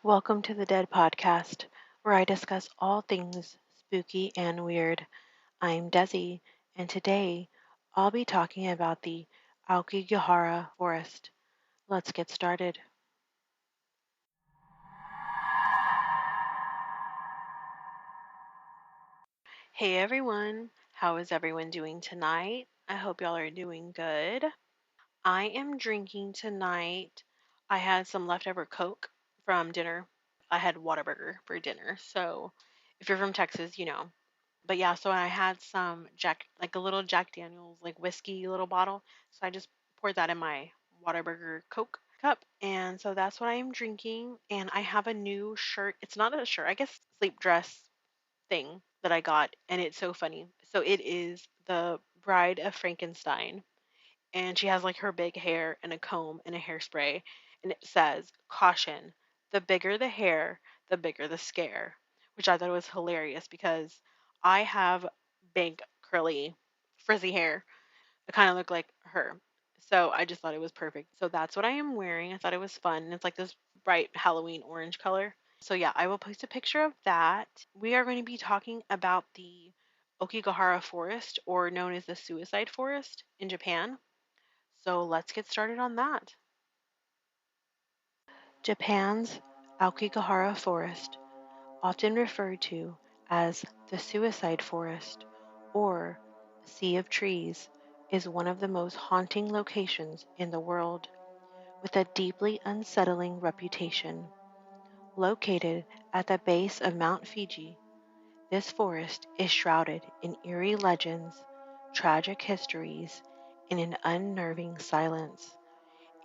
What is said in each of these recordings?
Welcome to the D.E.A.D podcast, where I discuss all things spooky and weird. I'm Desi, and today I'll be talking about the Aokigahara forest. Let's get started. Hey everyone, how is everyone doing tonight? I hope y'all are doing good. I am drinking tonight. I had some leftover Coke from dinner. I had Whataburger for dinner, so if you're from Texas, you know. But yeah, so I had some like a little Jack Daniels, like whiskey little bottle. So I just poured that in my Whataburger Coke cup. And so that's what I am drinking. And I have a new shirt. It's not a shirt, I guess sleep dress thing that I got. And it's so funny. So it is the Bride of Frankenstein. And she has like her big hair and a comb and a hairspray. And it says, "Caution, the bigger the hair, the bigger the scare," which I thought was hilarious because I have big, curly, frizzy hair. I kind of look like her. So I just thought it was perfect. So that's what I am wearing. I thought it was fun. And it's like this bright Halloween orange color. So yeah, I will post a picture of that. We are going to be talking about the Aokigahara forest, or known as the suicide forest in Japan. So let's get started on that. Japan's Aokigahara Forest, often referred to as the Suicide Forest or Sea of Trees, is one of the most haunting locations in the world, with a deeply unsettling reputation. Located at the base of Mount Fuji, this forest is shrouded in eerie legends, tragic histories, and an unnerving silence.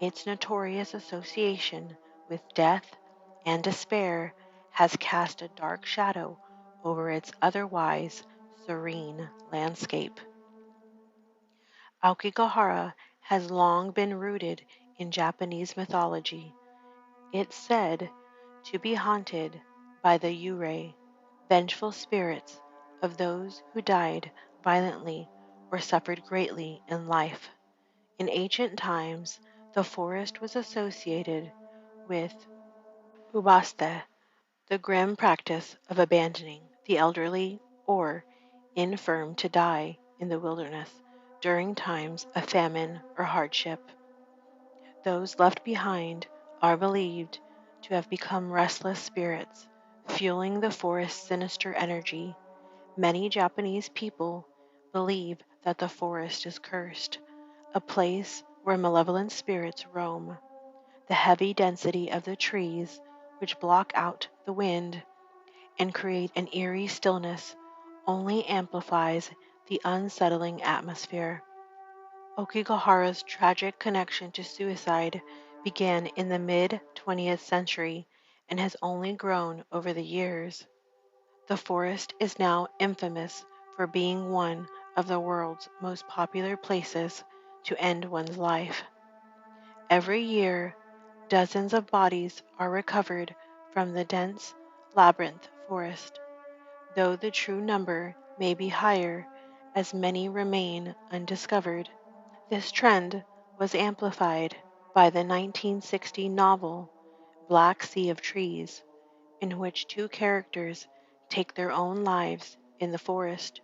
Its notorious association with death and despair has cast a dark shadow over its otherwise serene landscape. Aokigahara has long been rooted in Japanese mythology. It's said to be haunted by the yurei, vengeful spirits of those who died violently or suffered greatly in life. In ancient times, the forest was associated with ubaste, the grim practice of abandoning the elderly or infirm to die in the wilderness during times of famine or hardship. Those left behind are believed to have become restless spirits, fueling the forest's sinister energy. Many Japanese people believe that the forest is cursed, a place where malevolent spirits roam. The heavy density of the trees, which block out the wind and create an eerie stillness, only amplifies the unsettling atmosphere. Okigahara's tragic connection to suicide began in the mid 20th century and has only grown over the years. The forest is now infamous for being one of the world's most popular places to end one's life. Every year, dozens of bodies are recovered from the dense labyrinth forest, though the true number may be higher as many remain undiscovered. This trend was amplified by the 1960 novel Black Sea of Trees, in which two characters take their own lives in the forest.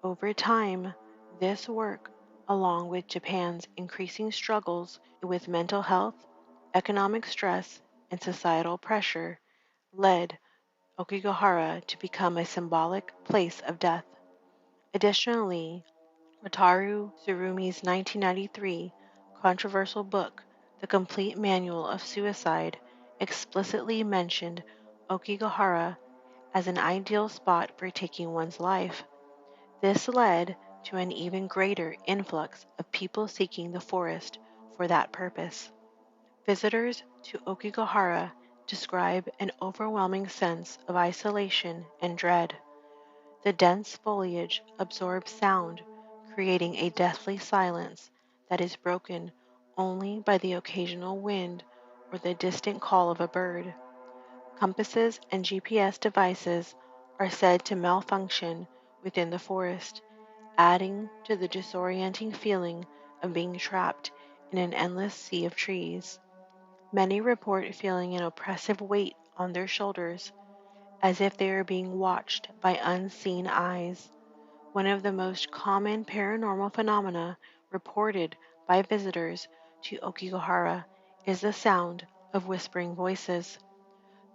Over time, this work, along with Japan's increasing struggles with mental health, economic stress, and societal pressure, led Okigahara to become a symbolic place of death. Additionally, Wataru Tsurumi's 1993 controversial book, The Complete Manual of Suicide, explicitly mentioned Okigahara as an ideal spot for taking one's life. This led to an even greater influx of people seeking the forest for that purpose. Visitors to Okigahara describe an overwhelming sense of isolation and dread. The dense foliage absorbs sound, creating a deathly silence that is broken only by the occasional wind or the distant call of a bird. Compasses and GPS devices are said to malfunction within the forest, adding to the disorienting feeling of being trapped in an endless sea of trees. Many report feeling an oppressive weight on their shoulders, as if they are being watched by unseen eyes. One of the most common paranormal phenomena reported by visitors to Aokigahara is the sound of whispering voices.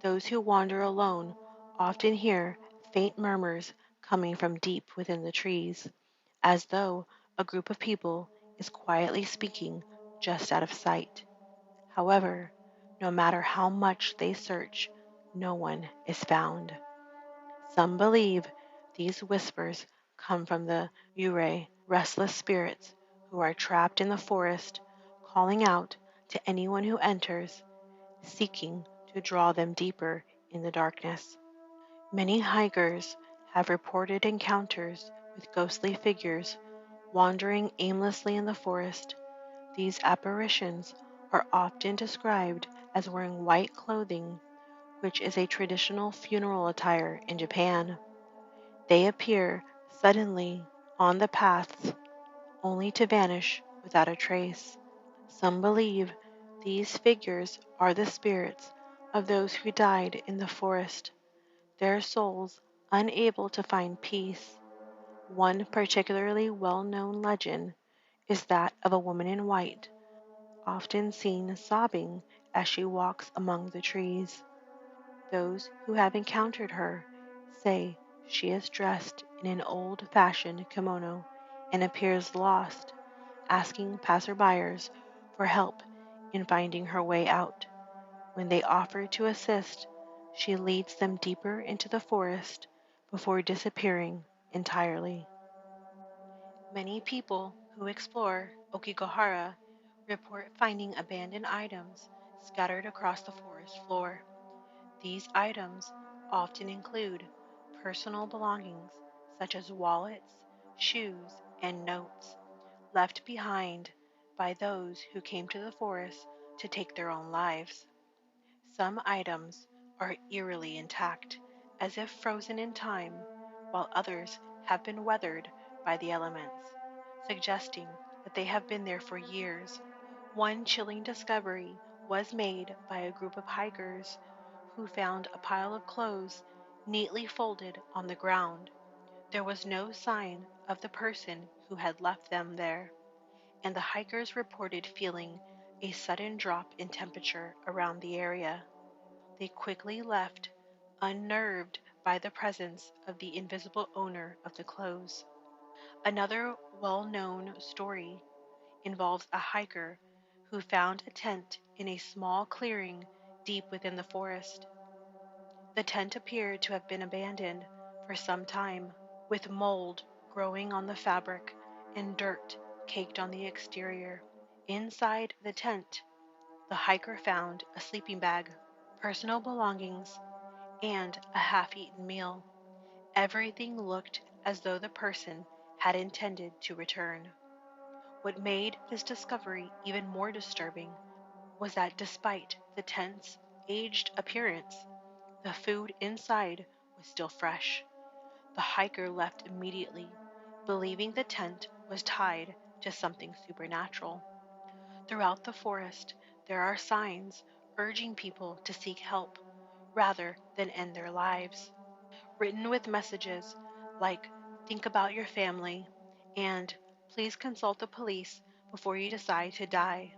Those who wander alone often hear faint murmurs coming from deep within the trees, as though a group of people is quietly speaking just out of sight. However, no matter how much they search, no one is found. Some believe these whispers come from the Yurei, restless spirits who are trapped in the forest, calling out to anyone who enters, seeking to draw them deeper in the darkness. Many hikers have reported encounters with ghostly figures wandering aimlessly in the forest. These apparitions are often described as wearing white clothing, which is a traditional funeral attire in Japan. They appear suddenly on the paths only to vanish without a trace. Some believe these figures are the spirits of those who died in the forest, their souls unable to find peace. One particularly well-known legend is that of a woman in white, often seen sobbing as she walks among the trees. Those who have encountered her say she is dressed in an old-fashioned kimono and appears lost, asking passerbyers for help in finding her way out. When they offer to assist, she leads them deeper into the forest before disappearing entirely. Many people who explore Okigahara report finding abandoned items scattered across the forest floor. These items often include personal belongings such as wallets, shoes, and notes left behind by those who came to the forest to take their own lives. Some items are eerily intact, as if frozen in time, while others have been weathered by the elements, suggesting that they have been there for years. One chilling discovery was made by a group of hikers who found a pile of clothes neatly folded on the ground. There was no sign of the person who had left them there, and the hikers reported feeling a sudden drop in temperature around the area. They quickly left, unnerved by the presence of the invisible owner of the clothes. Another well-known story involves a hiker who found a tent in a small clearing deep within the forest. The tent appeared to have been abandoned for some time, with mold growing on the fabric and dirt caked on the exterior. Inside the tent, the hiker found a sleeping bag, personal belongings, and a half-eaten meal. Everything looked as though the person had intended to return. What made this discovery even more disturbing was that despite the tent's aged appearance, the food inside was still fresh. The hiker left immediately, believing the tent was tied to something supernatural. Throughout the forest, there are signs urging people to seek help rather than end their lives, written with messages like, "Think about your family," and "Please consult the police before you decide to die."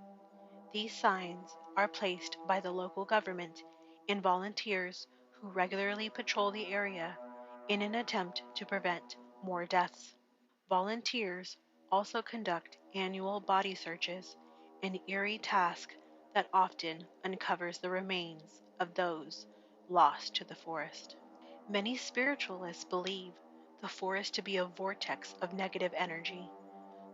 These signs are placed by the local government and volunteers who regularly patrol the area in an attempt to prevent more deaths. Volunteers also conduct annual body searches, an eerie task that often uncovers the remains of those lost to the forest. Many spiritualists believe the forest to be a vortex of negative energy.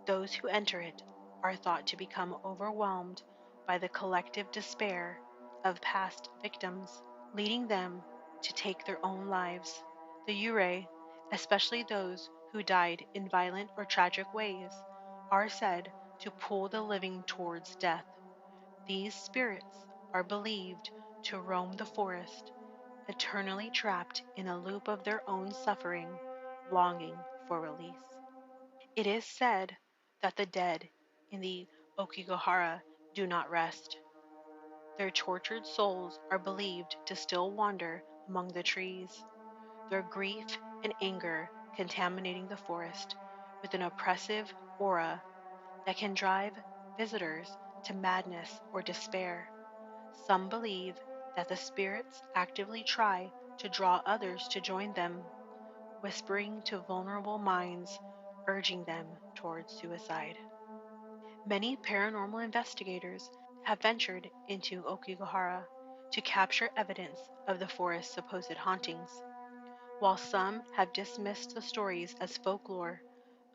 Those who enter it are thought to become overwhelmed by the collective despair of past victims, leading them to take their own lives. The Yurei, especially those who died in violent or tragic ways, are said to pull the living towards death. These spirits are believed to roam the forest, eternally trapped in a loop of their own suffering, longing for release. It is said that the dead in the Aokigahara do not rest. Their tortured souls are believed to still wander among the trees, their grief and anger contaminating the forest with an oppressive aura that can drive visitors to madness or despair. Some believe that the spirits actively try to draw others to join them, whispering to vulnerable minds, urging them towards suicide. Many paranormal investigators have ventured into Aokigahara to capture evidence of the forest's supposed hauntings. While some have dismissed the stories as folklore,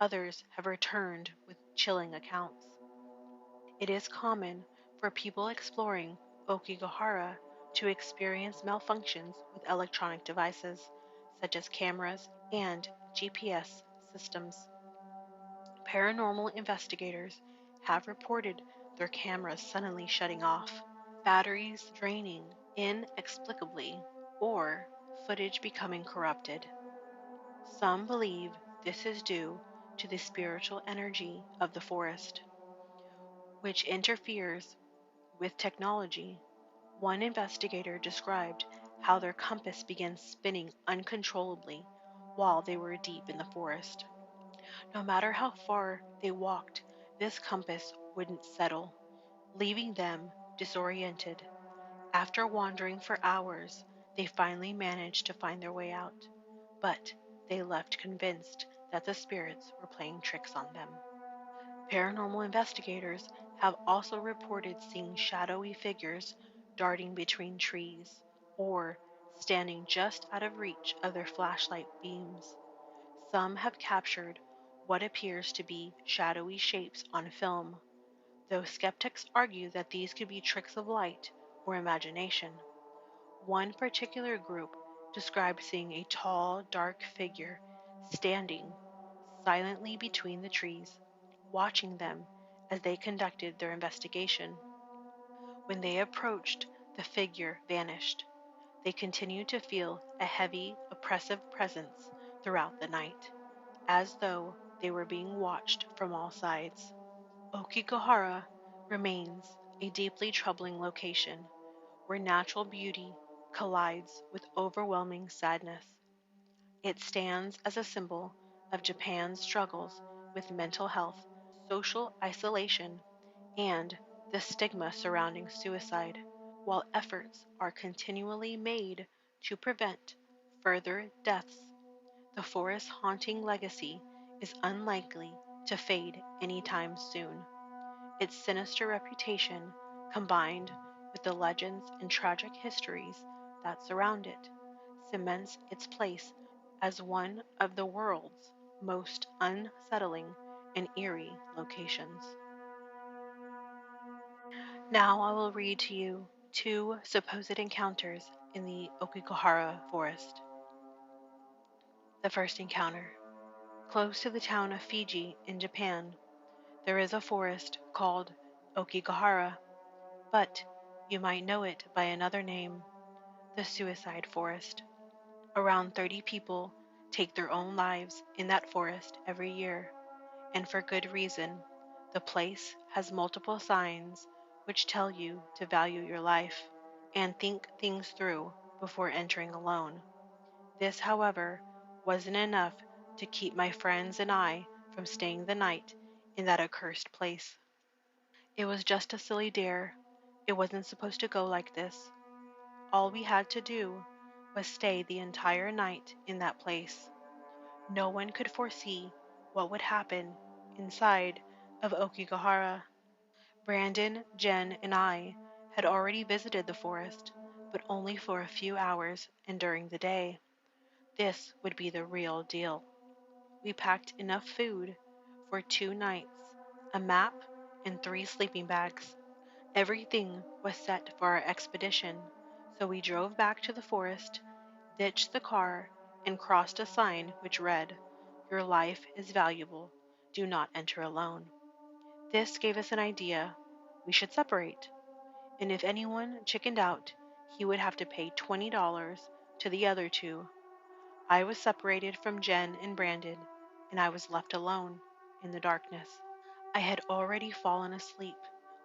others have returned with chilling accounts. It is common for people exploring Aokigahara to experience malfunctions with electronic devices, such as cameras and GPS systems. Paranormal investigators have reported their cameras suddenly shutting off, batteries draining inexplicably, or footage becoming corrupted. Some believe this is due to the spiritual energy of the forest, which interferes with technology. One investigator described how their compass began spinning uncontrollably while they were deep in the forest. No matter how far they walked, this compass wouldn't settle, leaving them disoriented. After wandering for hours, they finally managed to find their way out, but they left convinced that the spirits were playing tricks on them. Paranormal investigators have also reported seeing shadowy figures darting between trees or standing just out of reach of their flashlight beams. Some have captured what appears to be shadowy shapes on film, though skeptics argue that these could be tricks of light or imagination. One particular group described seeing a tall, dark figure standing silently between the trees, watching them as they conducted their investigation. When they approached, the figure vanished. They continued to feel a heavy, oppressive presence throughout the night, as though they were being watched from all sides. Aokigahara remains a deeply troubling location where natural beauty collides with overwhelming sadness. It stands as a symbol of Japan's struggles with mental health, social isolation, and the stigma surrounding suicide, while efforts are continually made to prevent further deaths. The forest haunting legacy is unlikely to fade anytime soon. Its sinister reputation, combined with the legends and tragic histories that surround it, cements its place as one of the world's most unsettling and eerie locations. Now I will read to you two supposed encounters in the Aokigahara forest. The first encounter. Close to the town of Fiji in Japan, there is a forest called Aokigahara, but you might know it by another name, the suicide forest. Around 30 people take their own lives in that forest every year, and for good reason. The place has multiple signs which tell you to value your life and think things through before entering alone. This, however, wasn't enough to keep my friends and I from staying the night in that accursed place. It was just a silly dare. It wasn't supposed to go like this. All we had to do was stay the entire night in that place. No one could foresee what would happen inside of Aokigahara. Brandon, Jen, and I had already visited the forest, but only for a few hours and during the day. This would be the real deal. We packed enough food for 2 nights, a map, and 3 sleeping bags. Everything was set for our expedition, so we drove back to the forest, ditched the car, and crossed a sign which read, "Your life is valuable. Do not enter alone." This gave us an idea. We should separate, and if anyone chickened out, he would have to pay $20 to the other two. I was separated from Jen and Brandon, and I was left alone in the darkness. I had already fallen asleep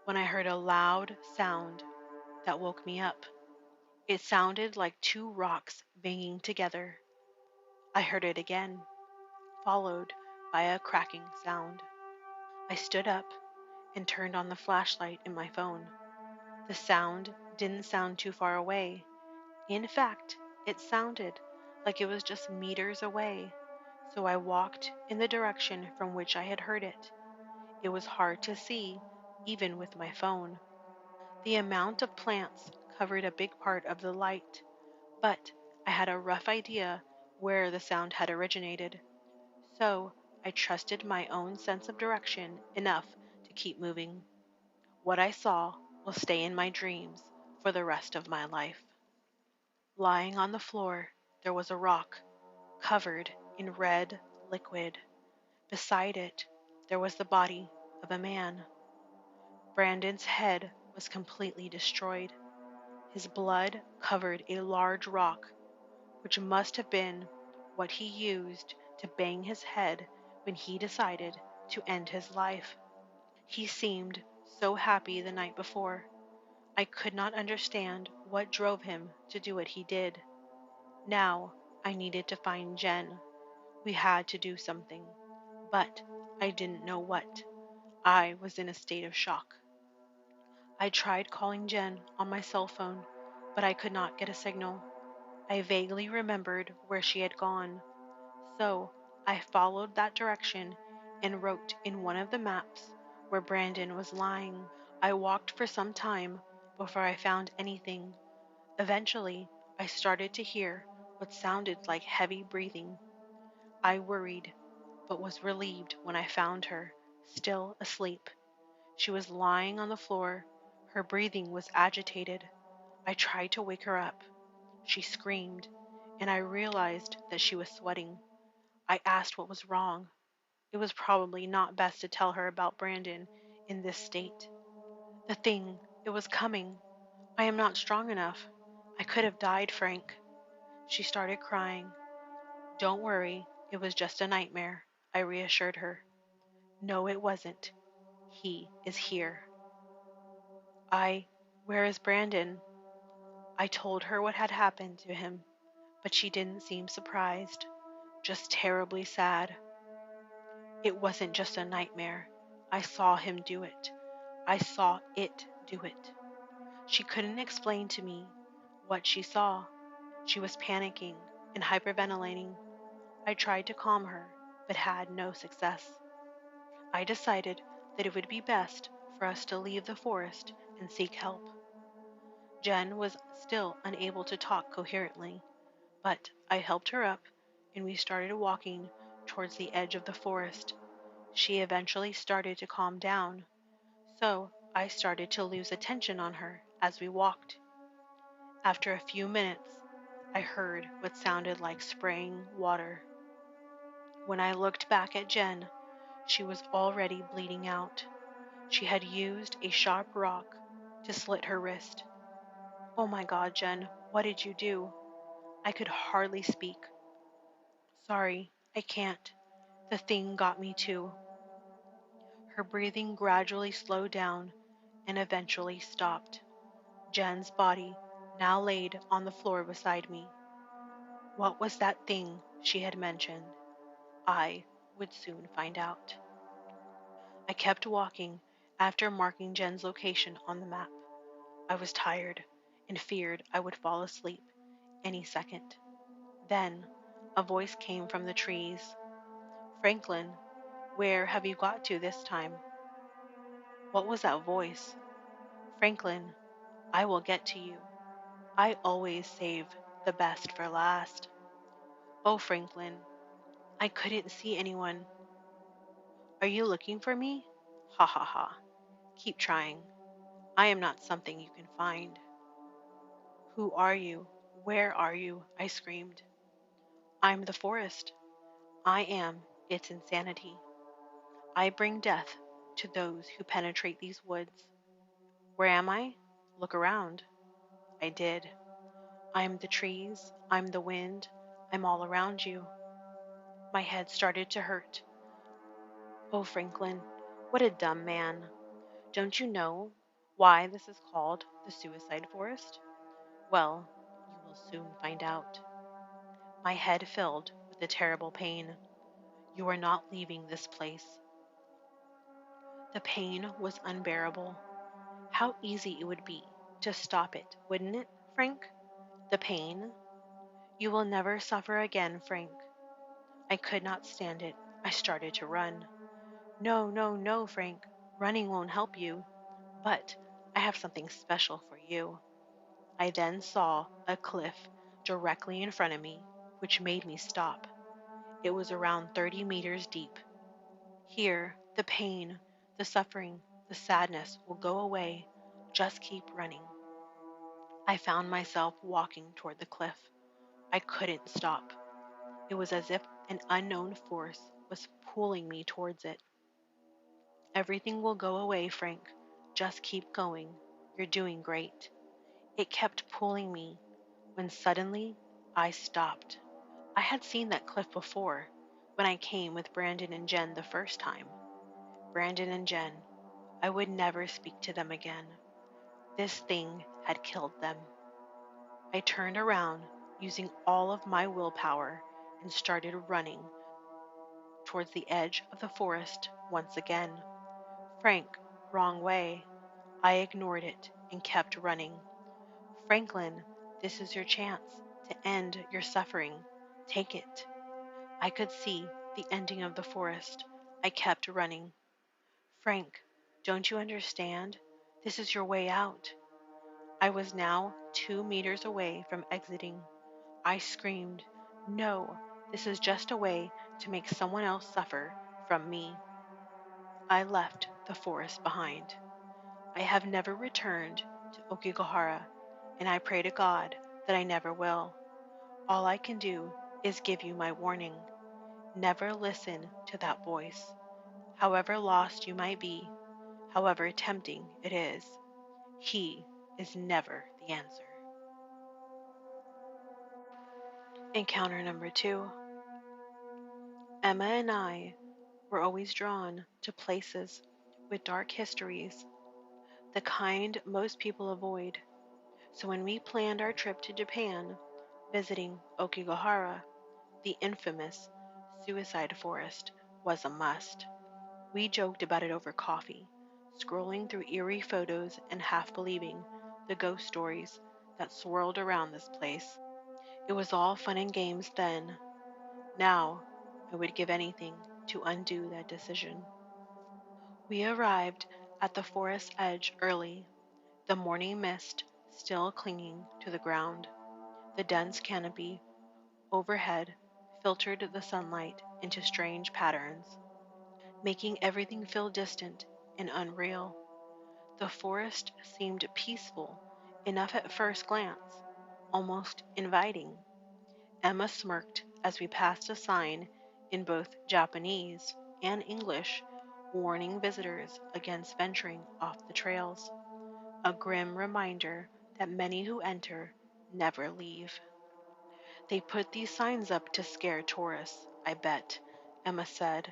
when I heard a loud sound. that woke me up. It sounded like two rocks banging together. I heard it again, followed by a cracking sound. I stood up and turned on the flashlight in my phone. The sound didn't sound too far away. In fact, it sounded like it was just meters away, so I walked in the direction from which I had heard it. It was hard to see, even with my phone. The amount of plants covered a big part of the light, but I had a rough idea where the sound had originated, so I trusted my own sense of direction enough to keep moving. What I saw will stay in my dreams for the rest of my life. Lying on the floor, there was a rock covered in red liquid. Beside it, there was the body of a man. Brandon's head was completely destroyed. His blood covered a large rock, which must have been what he used to bang his head when he decided to end his life. He seemed so happy the night before. I could not understand what drove him to do what he did. Now I needed to find Jen. We had to do something, but I didn't know what. I was in a state of shock. I tried calling Jen on my cell phone, but I could not get a signal. I vaguely remembered where she had gone, so I followed that direction and wrote in one of the maps where Brandon was lying. I walked for some time before I found anything. Eventually, I started to hear what sounded like heavy breathing. I worried, but was relieved when I found her, still asleep. She was lying on the floor. Her breathing was agitated. I tried to wake her up. She screamed, and I realized that she was sweating. I asked what was wrong. It was probably not best to tell her about Brandon in this state. The thing, it was coming. I am not strong enough. I could have died, Frank. She started crying. Don't worry, it was just a nightmare, I reassured her. No, it wasn't. He is here. I, where is Brandon? I told her what had happened to him, but she didn't seem surprised, just terribly sad. It wasn't just a nightmare. I saw him do it. I saw it do it. She couldn't explain to me what she saw. She was panicking and hyperventilating. I tried to calm her, but had no success. I decided that it would be best for us to leave the forest and seek help. Jen was still unable to talk coherently, but I helped her up and we started walking towards the edge of the forest. She eventually started to calm down, so I started to lose attention on her as we walked. After a few minutes, I heard what sounded like spraying water. When I looked back at Jen, she was already bleeding out. She had used a sharp rock to slit her wrist. Oh my God, Jen, what did you do? I could hardly speak. Sorry, I can't. The thing got me too. Her breathing gradually slowed down and eventually stopped. Jen's body now laid on the floor beside me. What was that thing she had mentioned? I would soon find out. I kept walking after marking Jen's location on the map. I was tired and feared I would fall asleep any second. Then a voice came from the trees. Franklin, where have you got to this time? What was that voice? Franklin, I will get to you. I always save the best for last. Oh, Franklin, I couldn't see anyone. Are you looking for me? Ha ha ha. Keep trying. I am not something you can find. Who are you? Where are you? I screamed. I'm the forest. I am its insanity. I bring death to those who penetrate these woods. Where am I? Look around. I did. I'm the trees. I'm the wind. I'm all around you. My head started to hurt. Oh, Franklin, what a dumb man. Don't you know? Why this is called the suicide forest? Well, you will soon find out. My head filled with a terrible pain. You are not leaving this place. The pain was unbearable. How easy it would be to stop it, wouldn't it, Frank? The pain? You will never suffer again, Frank. I could not stand it. I started to run. No, no, no, Frank. Running won't help you. But I have something special for you. I then saw a cliff directly in front of me, which made me stop. It was around 30 meters deep. Here, the pain, the suffering, the sadness will go away. Just keep running. I found myself walking toward the cliff. I couldn't stop. It was as if an unknown force was pulling me towards it. Everything will go away, Frank. Just keep going. You're doing great. It kept pulling me when suddenly I stopped. I had seen that cliff before when I came with Brandon and Jen the first time. Brandon and Jen, I would never speak to them again. This thing had killed them. I turned around using all of my willpower and started running towards the edge of the forest once again. Frank, wrong way. I ignored it and kept running. Franklin, this is your chance to end your suffering. Take it. I could see the ending of the forest. I kept running. Frank, don't you understand? This is your way out. I was now 2 meters away from exiting. I screamed, no, this is just a way to make someone else suffer from me. I left the forest behind. I have never returned to Aokigahara, and I pray to God that I never will. All I can do is give you my warning. Never listen to that voice. However lost you might be, however tempting it is, he is never the answer. Encounter number 2. Emma and I were always drawn to places with dark histories, the kind most people avoid. So when we planned our trip to Japan, visiting Aokigahara, the infamous suicide forest was a must. We joked about it over coffee, scrolling through eerie photos and half believing the ghost stories that swirled around this place. It was all fun and games then. Now, I would give anything to undo that decision. We arrived at the forest edge early, the morning mist still clinging to the ground. The dense canopy overhead filtered the sunlight into strange patterns, making everything feel distant and unreal. The forest seemed peaceful enough at first glance, almost inviting. Emma smirked as we passed a sign in both Japanese and English warning visitors against venturing off the trails, a grim reminder that many who enter never leave. They put these signs up to scare tourists, I bet, Emma said,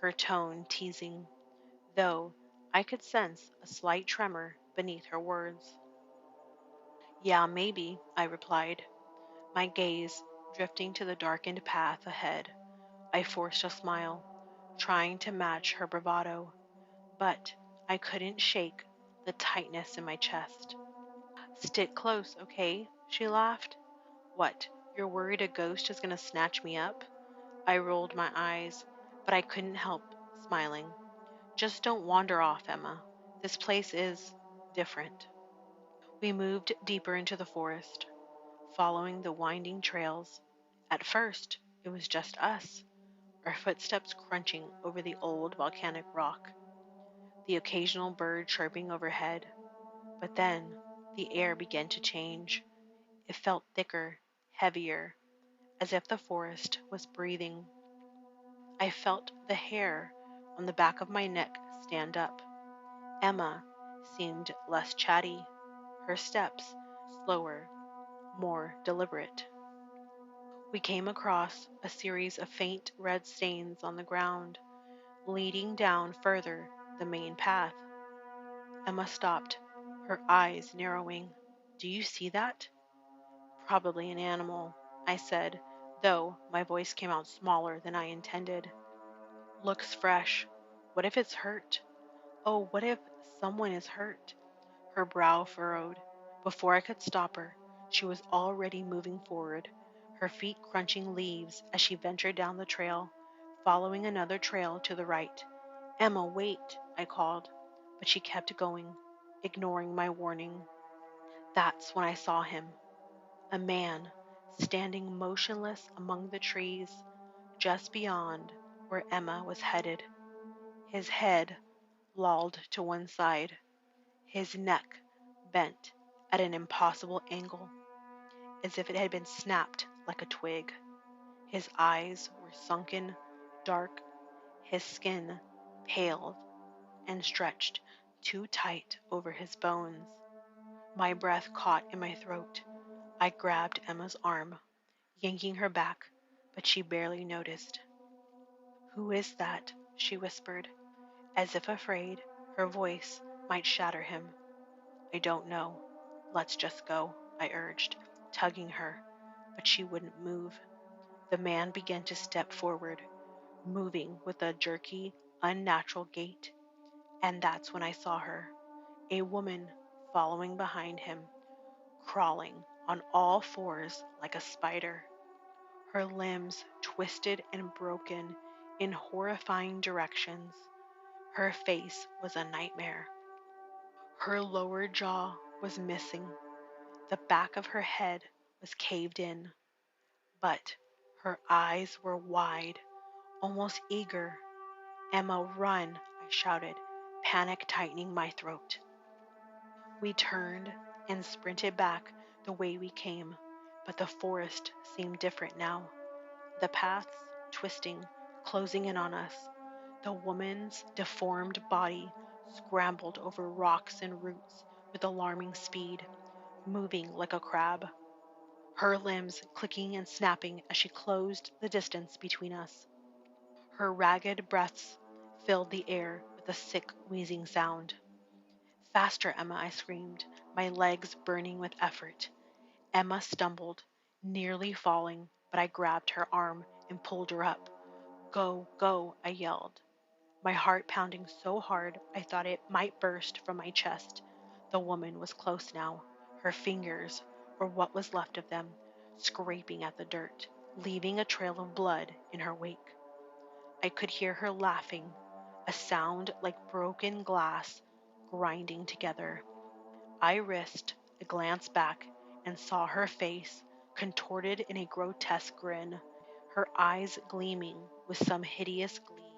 her tone teasing, though I could sense a slight tremor beneath her words. Yeah, maybe, I replied, my gaze drifting to the darkened path ahead. I forced a smile, trying to match her bravado, but I couldn't shake the tightness in my chest. Stick close, okay? She laughed. What, you're worried a ghost is going to snatch me up? I rolled my eyes, but I couldn't help smiling. Just don't wander off, Emma. This place is different. We moved deeper into the forest, following the winding trails. At first, it was just us, our footsteps crunching over the old volcanic rock, the occasional bird chirping overhead. But then the air began to change. It felt thicker, heavier, as if the forest was breathing. I felt the hair on the back of my neck stand up. Emma seemed less chatty, her steps slower, more deliberate. We came across a series of faint red stains on the ground, leading down further the main path. Emma stopped. her eyes narrowing. "Do you see that?" "Probably an animal," I said, though my voice came out smaller than I intended. "Looks fresh. What if it's hurt? Oh, what if someone is hurt?" Her brow furrowed. Before I could stop her, she was already moving forward, her feet crunching leaves as she ventured down the trail, following another trail to the right. "Emma, wait," I called, but she kept going, ignoring my warning. That's when I saw him, a man, standing motionless among the trees, just beyond where Emma was headed. His head lolled to one side, his neck bent at an impossible angle, as if it had been snapped like a twig. His eyes were sunken, dark, his skin pale and stretched too tight over his bones. My breath caught in my throat. I grabbed Emma's arm, yanking her back, but she barely noticed. "Who is that?" she whispered, as if afraid her voice might shatter him. "I don't know. Let's just go," I urged, tugging her, but she wouldn't move. The man began to step forward, moving with a jerky, unnatural gait, and that's when I saw her, a woman following behind him, crawling on all fours like a spider, her limbs twisted and broken in horrifying directions. Her face was a nightmare. Her lower jaw was missing. The back of her head was caved in, but her eyes were wide, almost eager. "Emma, run!" I shouted, panic tightening my throat. We turned and sprinted back the way we came, but the forest seemed different now. The paths twisting, closing in on us. The woman's deformed body scrambled over rocks and roots with alarming speed, moving like a crab, her limbs clicking and snapping as she closed the distance between us. Her ragged breaths filled the air with a sick, wheezing sound. "Faster, Emma," I screamed, my legs burning with effort. Emma stumbled, nearly falling, but I grabbed her arm and pulled her up. "Go, go," I yelled, my heart pounding so hard I thought it might burst from my chest. The woman was close now, her fingers, or what was left of them, scraping at the dirt, leaving a trail of blood in her wake. I could hear her laughing, a sound like broken glass grinding together. I risked a glance back and saw her face contorted in a grotesque grin, her eyes gleaming with some hideous glee.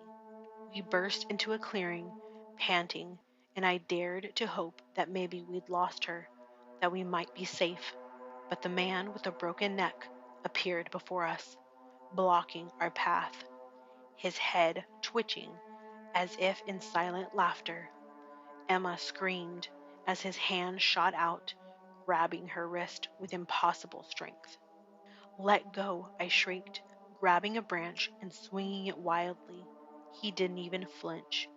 We burst into a clearing, panting, and I dared to hope that maybe we'd lost her, that we might be safe. But the man with the broken neck appeared before us, blocking our path, his head twitching as if in silent laughter. Emma screamed as his hand shot out, grabbing her wrist with impossible strength. "Let go," I shrieked, grabbing a branch and swinging it wildly. He didn't even flinch.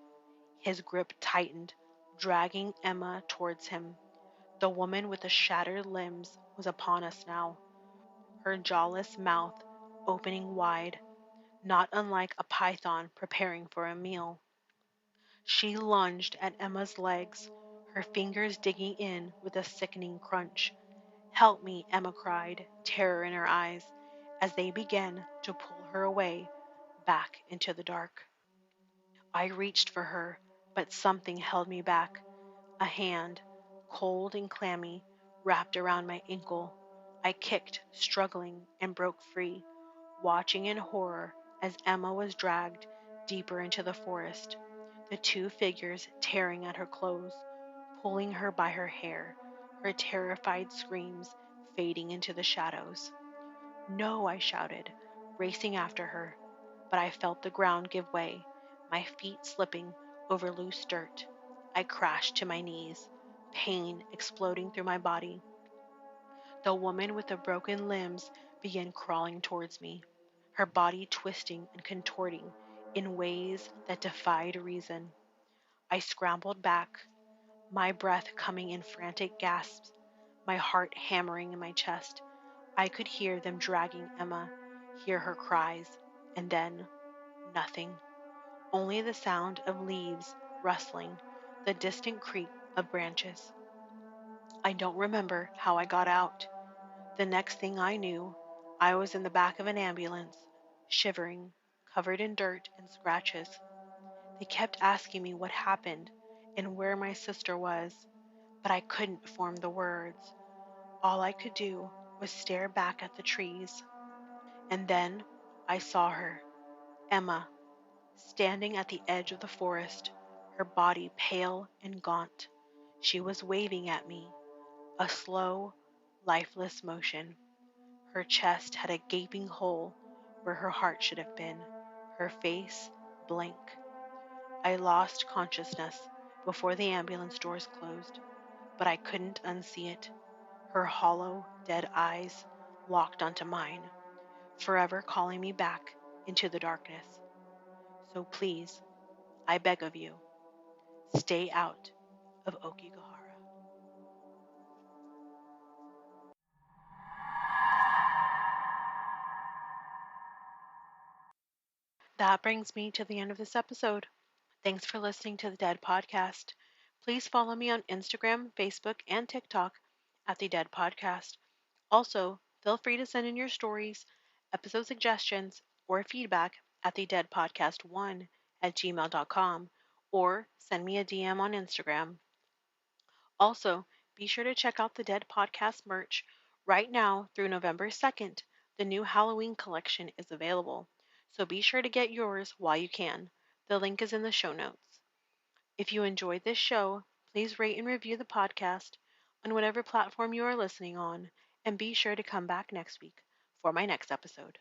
His grip tightened, dragging Emma towards him. The woman with the shattered limbs was upon us now, her jawless mouth opening wide, not unlike a python preparing for a meal. She lunged at Emma's legs, her fingers digging in with a sickening crunch. "Help me," Emma cried, terror in her eyes, as they began to pull her away, back into the dark. I reached for her, but something held me back. A hand, cold and clammy, wrapped around my ankle. I kicked, struggling, and broke free, watching in horror as Emma was dragged deeper into the forest, the two figures tearing at her clothes, pulling her by her hair, her terrified screams fading into the shadows. "No," I shouted, racing after her, but I felt the ground give way, my feet slipping over loose dirt. I crashed to my knees, pain exploding through my body. The woman with the broken limbs began crawling towards me, her body twisting and contorting in ways that defied reason. I scrambled back, my breath coming in frantic gasps, my heart hammering in my chest. I could hear them dragging Emma, hear her cries, and then nothing. Only the sound of leaves rustling, the distant creak of branches. I don't remember how I got out. The next thing I knew, I was in the back of an ambulance, shivering, covered in dirt and scratches. They kept asking me what happened and where my sister was, but I couldn't form the words. All I could do was stare back at the trees. And then I saw her, Emma, standing at the edge of the forest, her body pale and gaunt. She was waving at me, a slow, lifeless motion. Her chest had a gaping hole where her heart should have been, her face blank. I lost consciousness before the ambulance doors closed, but I couldn't unsee it. Her hollow, dead eyes locked onto mine, forever calling me back into the darkness. So please, I beg of you, stay out of Aokigahara. That brings me to the end of this episode. Thanks for listening to the D.E.A.D podcast. Please follow me on Instagram, Facebook, and TikTok at the D.E.A.D podcast. Also, feel free to send in your stories, episode suggestions, or feedback at the D.E.A.D podcast 1 at gmail.com or send me a DM on Instagram. Also, be sure to check out the D.E.A.D podcast merch. Right now through November 2nd, the new Halloween collection is available, so be sure to get yours while you can. The link is in the show notes. If you enjoyed this show, please rate and review the podcast on whatever platform you are listening on, and be sure to come back next week for my next episode.